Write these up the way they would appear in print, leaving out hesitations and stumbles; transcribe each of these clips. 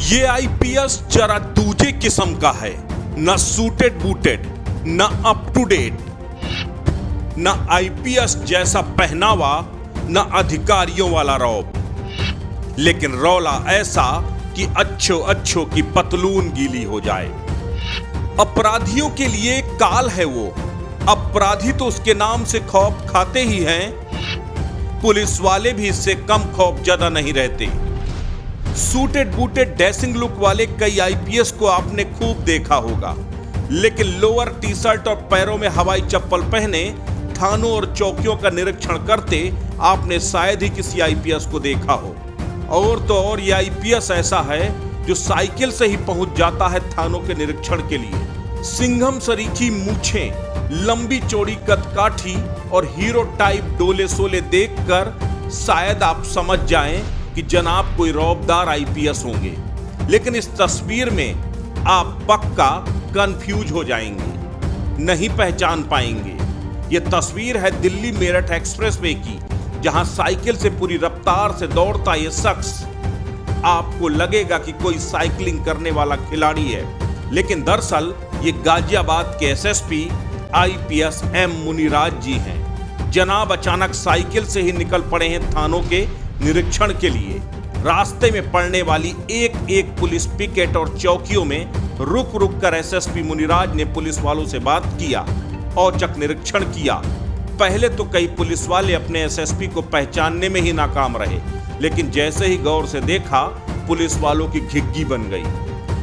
ये आईपीएस जरा दूजे किस्म का है, न सूटेड बूटेड, न अप टू डेट, न आईपीएस जैसा पहनावा, न अधिकारियों वाला रौब, लेकिन रौला ऐसा कि अच्छो अच्छो की पतलून गीली हो जाए। अपराधियों के लिए काल है वो, अपराधी तो उसके नाम से खौफ खाते ही हैं, पुलिस वाले भी इससे कम खौफजदा नहीं रहते। सूटेड बूटेड ड्रेसिंग लुक वाले कई आईपीएस को आपने खूब देखा होगा, लेकिन लोअर टी शर्ट और पैरों में हवाई चप्पल पहने थानों और चौकियों का निरीक्षण करते आपने शायद ही किसी आईपीएस को देखा हो। और तो और ये आईपीएस ऐसा है जो साइकिल से ही पहुंच जाता है थानों के निरीक्षण के लिए। सिंघम सरीखी मूछें, लंबी चौड़ी कदकाठी और हीरो टाइप डोले सोले देखकर शायद आप समझ जाएं कि जनाब कोई रौबदार आईपीएस होंगे, लेकिन इस तस्वीर में आप पक्का कंफ्यूज हो जाएंगे, नहीं पहचान पाएंगे। यह तस्वीर है दिल्ली मेरठ एक्सप्रेसवे की, जहां साइकिल से पूरी रफ्तार से दौड़ता यह शख्स आपको लगेगा कि कोई साइकिलिंग करने वाला खिलाड़ी है, लेकिन दरअसल ये गाजियाबाद के एसएसपी आईपीएस एम मुनिराज जी हैं। जनाब अचानक साइकिल से ही निकल पड़े हैं थानों के निरीक्षण के लिए। रास्ते में पड़ने वाली एक एक पुलिस पिकेट और चौकियों में रुक रुक कर एसएसपी मुनिराज ने पुलिस वालों से बात किया, औचक निरीक्षण किया। पहले तो कई पुलिस वाले अपने एसएसपी को पहचानने में ही नाकाम रहे, लेकिन जैसे ही गौर से देखा पुलिस वालों की घिग्गी बन गई।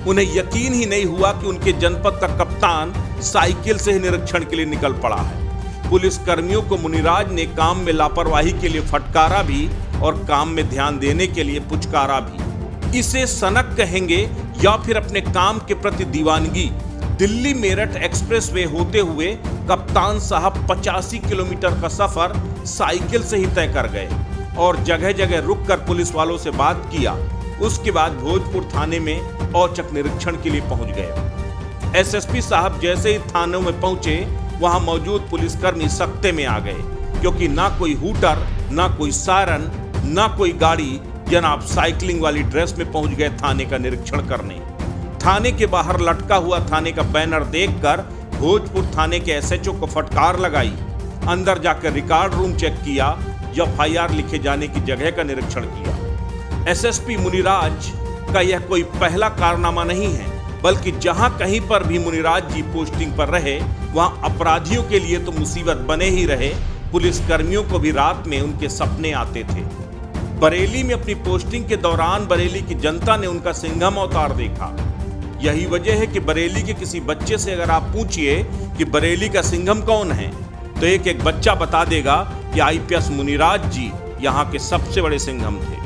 उन्हें यकीन ही नहीं हुआ कि उनके जनपद का कप्तान साइकिल से ही निरीक्षण के लिए निकल पड़ा है। पुलिस कर्मियों को मुनिराज ने काम में लापरवाही के लिए फटकारा भी और काम में ध्यान देने के लिए पुचकारा भी। इसे सनक कहेंगे या फिर अपने काम के प्रति दीवानगी। दिल्ली मेरठ एक्सप्रेसवे होते हुए कप्तान साहब 85 किलोमीटर का सफर साइकिल से ही तय कर गए और जगह जगह रुककर पुलिस वालों से बात किया। उसके बाद भोजपुर थाने में औचक निरीक्षण के लिए पहुंच गए। एसएसपी साहब जैसे ही थानों में पहुंचे, वहां मौजूद पुलिसकर्मी सख्ते में आ गए, क्योंकि ना कोई हूटर, ना कोई सायरन, ना कोई गाड़ी। जनाब साइकिलिंग वाली ड्रेस में पहुंच गए थाने का निरीक्षण करने। थाने के बाहर लटका हुआ थाने का बैनर देखकर भोजपुर थाने के एसएचओ को फटकार लगाई। अंदर जाकर रिकॉर्ड रूम चेक किया, एफआईआर लिखे जाने की जगह का निरीक्षण किया। एसएसपी मुनिराज का यह कोई पहला कारनामा नहीं है, बल्कि जहां कहीं पर भी मुनिराज जी पोस्टिंग पर रहे, वहां अपराधियों के लिए तो मुसीबत बने ही रहे, पुलिस कर्मियों को भी रात में उनके सपने आते थे। बरेली में अपनी पोस्टिंग के दौरान बरेली की जनता ने उनका सिंघम अवतार देखा। यही वजह है कि बरेली के किसी बच्चे से अगर आप पूछिए कि बरेली का सिंघम कौन है, तो एक एक बच्चा बता देगा कि आईपीएस मुनिराज जी यहाँ के सबसे बड़े सिंघम थे।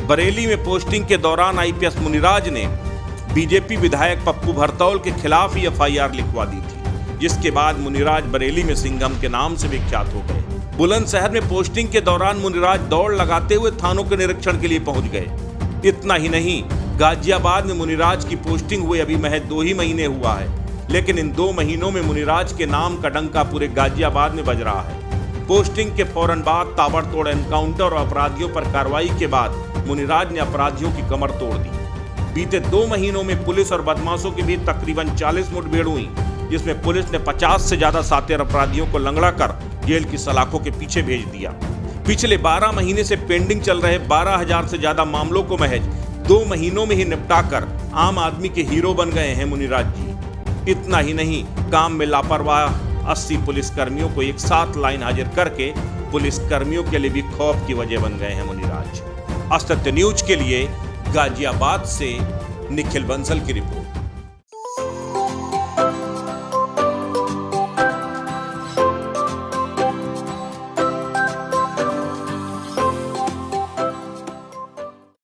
बरेली में पोस्टिंग के दौरान आईपीएस मुनिराज ने बीजेपी विधायक पप्पू भरतौल के खिलाफ ही एफआईआर लिखवा दी थी, जिसके बाद मुनिराज बरेली में सिंघम के नाम से विख्यात हो गए। बुलंदशहर में पोस्टिंग के दौरान मुनिराज दौड़ लगाते हुए थानों के निरीक्षण के लिए पहुंच गए। इतना ही नहीं, गाजियाबाद में मुनिराज की पोस्टिंग हुए अभी महज 2 ही महीने हुआ है, लेकिन इन 2 महीनों में मुनिराज के नाम का डंका पूरे गाजियाबाद में बज रहा है। पोस्टिंग के फौरन बाद ताबड़तोड़ एनकाउंटर और अपराधियों पर कार्रवाई के बाद मुनिराज ने अपराधियों की कमर तोड़ दी। बीते 2 महीनों में पुलिस और बदमाशों के बीच तकरीबन 40 मुठभेड़ हुई, जिसमें पुलिस ने 50 से ज्यादा शातिर अपराधियों को लंगड़ा कर जेल की सलाखों के पीछे भेज दिया। पिछले 12 महीने से पेंडिंग चल रहे 12,000 से ज्यादा मामलों को महज 2 महीनों में ही निपटाकर आम आदमी के हीरो बन गए हैं मुनिराज जी। इतना ही नहीं, काम में लापरवाह 80 पुलिसकर्मियों को एक साथ लाइन हाजिर करके पुलिसकर्मियों के लिए भी खौफ की वजह बन गए हैं मुनिराज। असत्य न्यूज के लिए गाजियाबाद से निखिल बंसल की रिपोर्ट।